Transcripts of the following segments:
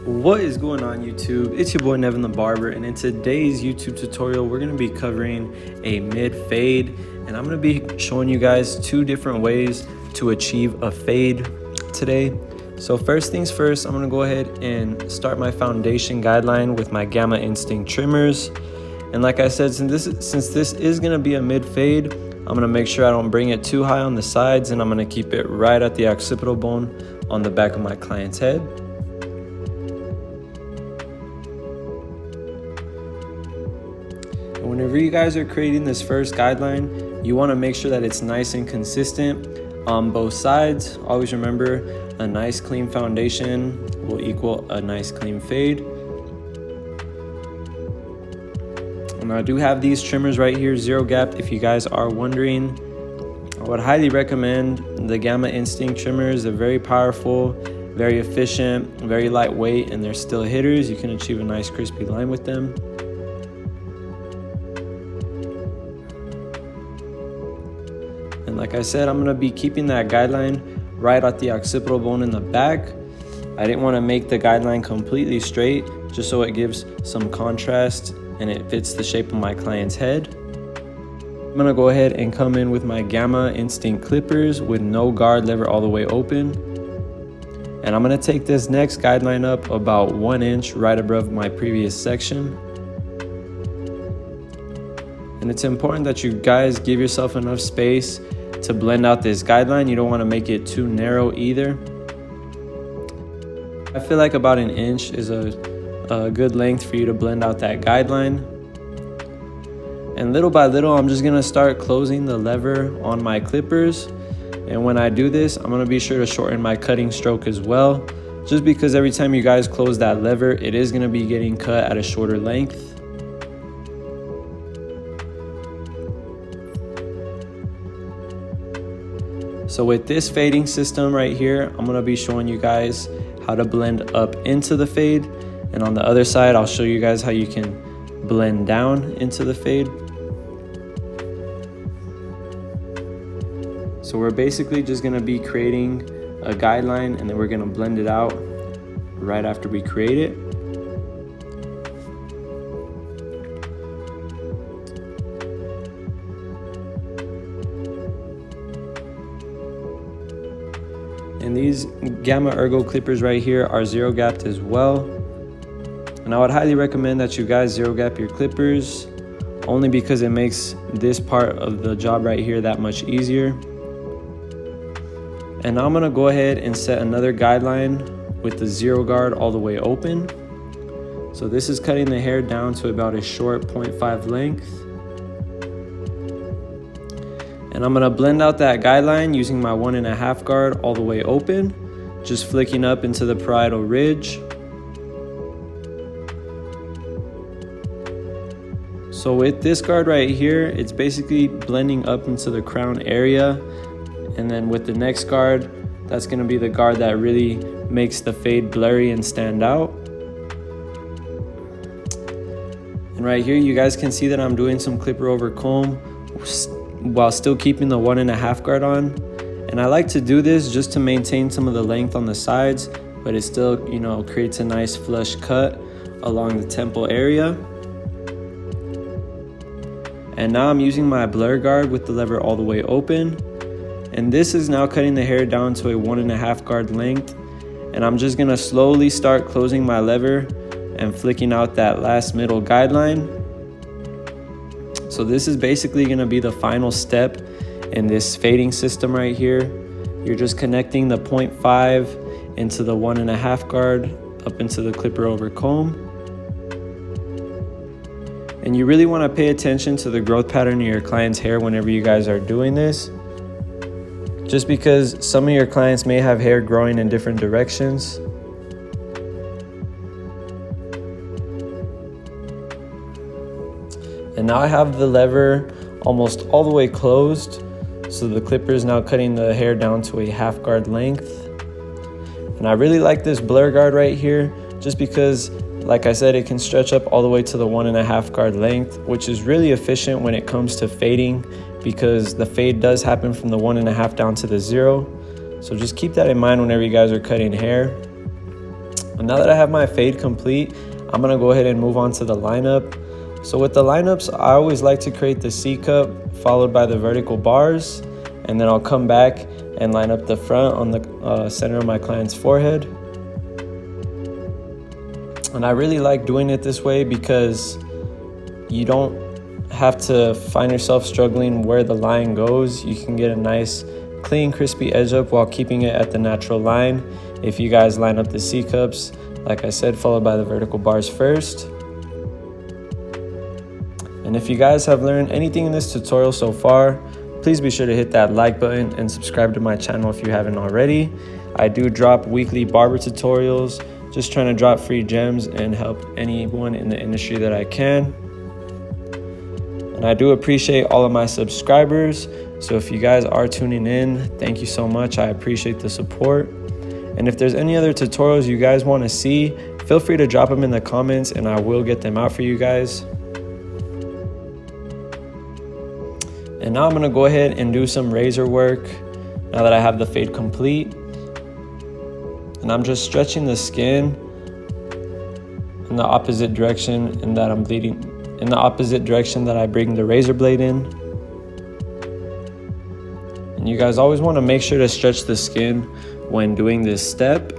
What is going on YouTube? It's your boy NevinTheBarber, and in today's YouTube tutorial we're going to be covering a mid fade, and I'm going to be showing you guys two different ways to achieve a fade today. So first things first, I'm going to go ahead and start my foundation guideline with my Gamma Instinct trimmers. And like I said, since this is going to be a mid fade, I'm going to make sure I don't bring it too high on the sides, and I'm going to keep it right at the occipital bone on the back of my client's head. Whenever you guys are creating this first guideline, you want to make sure that it's nice and consistent on both sides. Always remember, a nice clean foundation will equal a nice clean fade. And I do have these trimmers right here, zero gap. If you guys are wondering, I would highly recommend the Gamma Instinct trimmers. They're very powerful, very efficient, very lightweight, and they're still hitters. You can achieve a nice crispy line with them. And like I said, I'm going to be keeping that guideline right at the occipital bone in the back. I didn't want to make the guideline completely straight, just so it gives some contrast and it fits the shape of my client's head. I'm going to go ahead and come in with my Gamma Instinct clippers with no guard lever all the way open. And I'm going to take this next guideline up about 1 inch right above my previous section. And it's important that you guys give yourself enough space to blend out this guideline. You don't want to make it too narrow either. I feel like about 1 inch is a good length for you to blend out that guideline. And little by little, I'm just going to start closing the lever on my clippers. And when I do this, I'm going to be sure to shorten my cutting stroke as well, just because every time you guys close that lever, it is going to be getting cut at a shorter length. So with this fading system right here, I'm going to be showing you guys how to blend up into the fade. And on the other side, I'll show you guys how you can blend down into the fade. So we're basically just going to be creating a guideline, and then we're going to blend it out right after we create it. And these Gamma Ergo clippers right here are zero gapped as well. And I would highly recommend that you guys zero gap your clippers, only because it makes this part of the job right here that much easier. And now I'm gonna go ahead and set another guideline with the zero guard all the way open. So this is cutting the hair down to about a short 0.5 length. And I'm gonna blend out that guideline using my 1.5 guard all the way open, just flicking up into the parietal ridge. So with this guard right here, it's basically blending up into the crown area. And then with the next guard, that's gonna be the guard that really makes the fade blurry and stand out. And right here, you guys can see that I'm doing some clipper over comb while still keeping the 1.5 guard on. And I like to do this just to maintain some of the length on the sides, but it still, creates a nice flush cut along the temple area. And now I'm using my blur guard with the lever all the way open. And this is now cutting the hair down to a 1.5 guard length. And I'm just gonna slowly start closing my lever and flicking out that last middle guideline. So this is basically going to be the final step in this fading system right here. You're just connecting the 0.5 into the 1.5 guard up into the clipper over comb. And you really want to pay attention to the growth pattern of your client's hair whenever you guys are doing this, just because some of your clients may have hair growing in different directions. And now I have the lever almost all the way closed, so the clipper is now cutting the hair down to a 1/2 guard length. And I really like this blur guard right here, just because, like I said, it can stretch up all the way to the 1.5 guard length, which is really efficient when it comes to fading, because the fade does happen from the 1.5 down to the 0. So just keep that in mind whenever you guys are cutting hair. And now that I have my fade complete, I'm gonna go ahead and move on to the lineup. So with the lineups, I always like to create the C cup followed by the vertical bars, and then I'll come back and line up the front on the center of my client's forehead. And I really like doing it this way because you don't have to find yourself struggling where the line goes. You can get a nice clean crispy edge up while keeping it at the natural line if you guys line up the C cups, like I said, followed by the vertical bars first. And if you guys have learned anything in this tutorial so far, please be sure to hit that like button and subscribe to my channel if you haven't already. I do drop weekly barber tutorials, just trying to drop free gems and help anyone in the industry that I can. And I do appreciate all of my subscribers. So if you guys are tuning in, thank you so much. I appreciate the support. And if there's any other tutorials you guys want to see, feel free to drop them in the comments and I will get them out for you guys. And now I'm going to go ahead and do some razor work now that I have the fade complete. And I'm just stretching the skin in the opposite direction in that I'm bleeding, in the opposite direction that I bring the razor blade in. And you guys always want to make sure to stretch the skin when doing this step.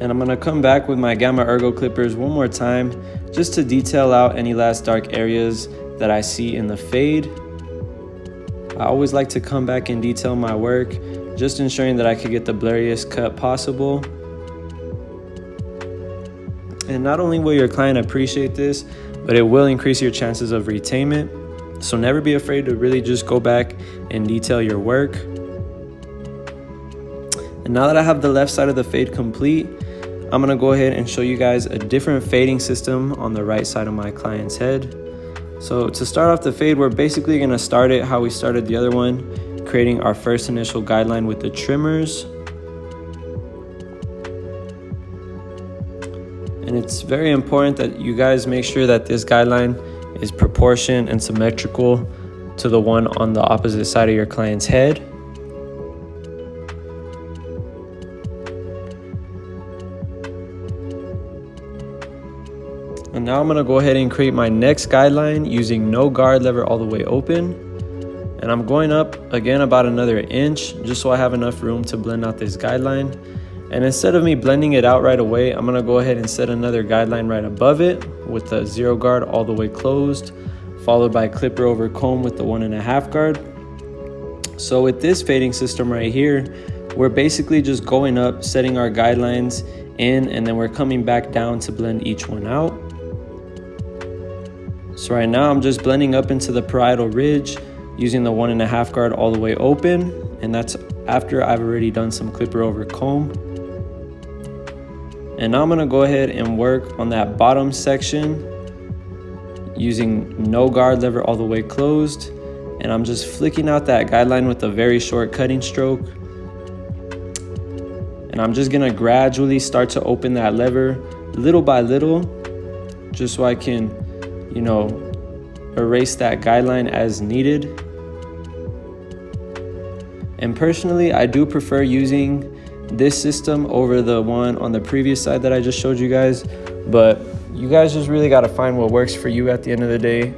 And I'm going to come back with my Gamma Ergo clippers one more time just to detail out any last dark areas that I see in the fade. I always like to come back and detail my work, just ensuring that I could get the blurriest cut possible. And not only will your client appreciate this, but it will increase your chances of retainment. So never be afraid to really just go back and detail your work. And now that I have the left side of the fade complete, I'm gonna go ahead and show you guys a different fading system on the right side of my client's head. So to start off the fade, we're basically gonna start it how we started the other one, creating our first initial guideline with the trimmers. And it's very important that you guys make sure that this guideline is proportioned and symmetrical to the one on the opposite side of your client's head. And now I'm going to go ahead and create my next guideline using no guard lever all the way open. And I'm going up again about another inch just so I have enough room to blend out this guideline. And instead of me blending it out right away, I'm going to go ahead and set another guideline right above it with the 0 guard all the way closed, followed by clipper over comb with the 1.5 guard. So with this fading system right here, we're basically just going up, setting our guidelines in, and then we're coming back down to blend each one out. So right now I'm just blending up into the parietal ridge using the 1.5 guard all the way open, and that's after I've already done some clipper over comb. And now I'm gonna go ahead and work on that bottom section using no guard lever all the way closed, and I'm just flicking out that guideline with a very short cutting stroke. And I'm just gonna gradually start to open that lever little by little, just so I can, you know, erase that guideline as needed. And personally, I do prefer using this system over the one on the previous side that I just showed you guys, but you guys just really got to find what works for you at the end of the day.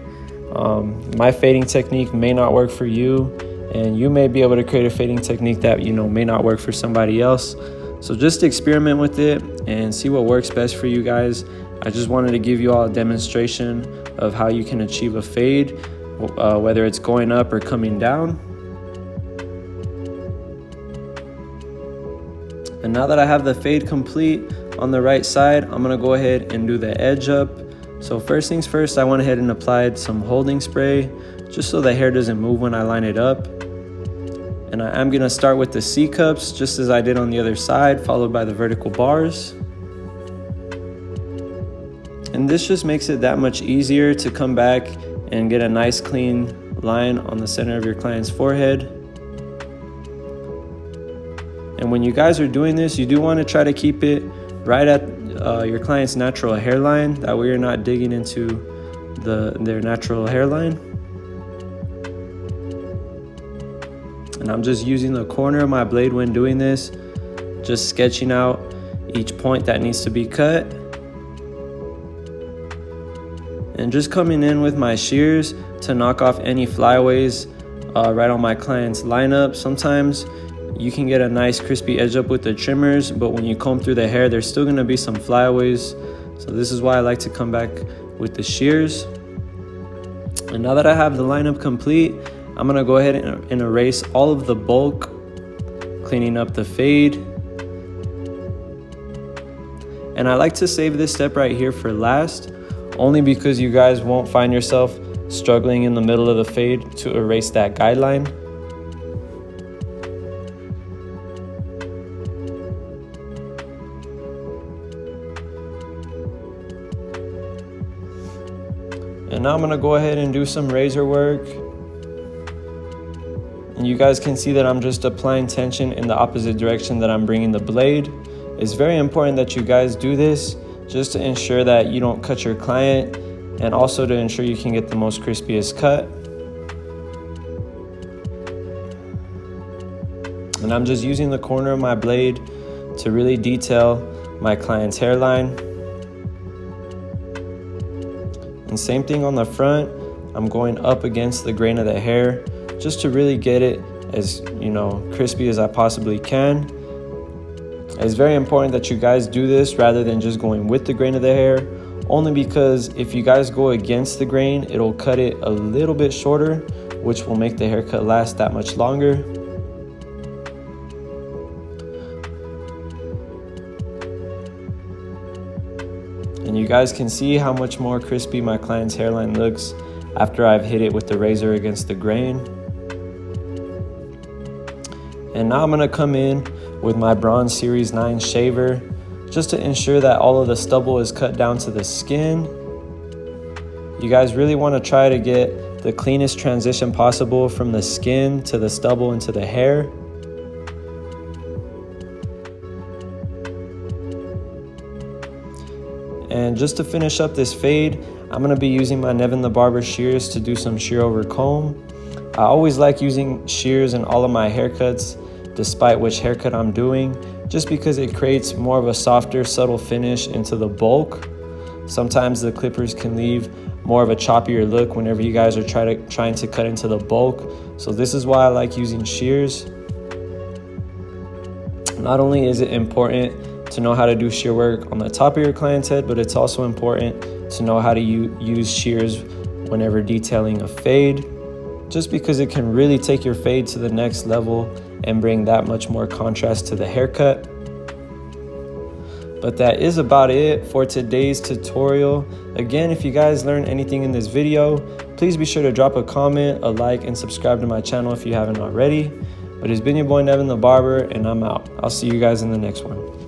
My fading technique may not work for you, and you may be able to create a fading technique that, you know, may not work for somebody else. So just experiment with it and see what works best for you guys. I just wanted to give you all a demonstration of how you can achieve a fade, whether it's going up or coming down. And now that I have the fade complete on the right side, I'm gonna go ahead and do the edge up. So first things first, I went ahead and applied some holding spray just so the hair doesn't move when I line it up. And I am gonna start with the C cups just as I did on the other side, followed by the vertical bars. And this just makes it that much easier to come back and get a nice clean line on the center of your client's forehead. And when you guys are doing this, you do want to try to keep it right at your client's natural hairline. That way you're not digging into their natural hairline. And I'm just using the corner of my blade when doing this, just sketching out each point that needs to be cut. And just coming in with my shears to knock off any flyaways right on my client's lineup. Sometimes you can get a nice crispy edge up with the trimmers, but when you comb through the hair, there's still gonna be some flyaways. So this is why I like to come back with the shears. And now that I have the lineup complete, I'm gonna go ahead and erase all of the bulk, cleaning up the fade. And I like to save this step right here for last, only because you guys won't find yourself struggling in the middle of the fade to erase that guideline. And now I'm gonna go ahead and do some razor work. And you guys can see that I'm just applying tension in the opposite direction that I'm bringing the blade. It's very important that you guys do this just to ensure that you don't cut your client, and also to ensure you can get the most crispiest cut. And I'm just using the corner of my blade to really detail my client's hairline. And same thing on the front, I'm going up against the grain of the hair just to really get it as, crispy as I possibly can. It's very important that you guys do this rather than just going with the grain of the hair, only because if you guys go against the grain, it'll cut it a little bit shorter, which will make the haircut last that much longer. And you guys can see how much more crispy my client's hairline looks after I've hit it with the razor against the grain. And now I'm gonna come in with my Bronze Series 9 shaver just to ensure that all of the stubble is cut down to the skin. You guys really wanna try to get the cleanest transition possible from the skin to the stubble into the hair. And just to finish up this fade, I'm gonna be using my NevinTheBarber shears to do some shear over comb. I always like using shears in all of my haircuts, despite which haircut I'm doing, just because it creates more of a softer, subtle finish into the bulk. Sometimes the clippers can leave more of a choppier look whenever you guys are trying to cut into the bulk. So this is why I like using shears. Not only is it important to know how to do shear work on the top of your client's head, but it's also important to know how to use shears whenever detailing a fade, just because it can really take your fade to the next level and bring that much more contrast to the haircut. But that is about it for today's tutorial. Again, if you guys learned anything in this video, please be sure to drop a comment, a like, and subscribe to my channel if you haven't already. But it's been your boy NevinTheBarber, and I'm out. I'll see you guys in the next one.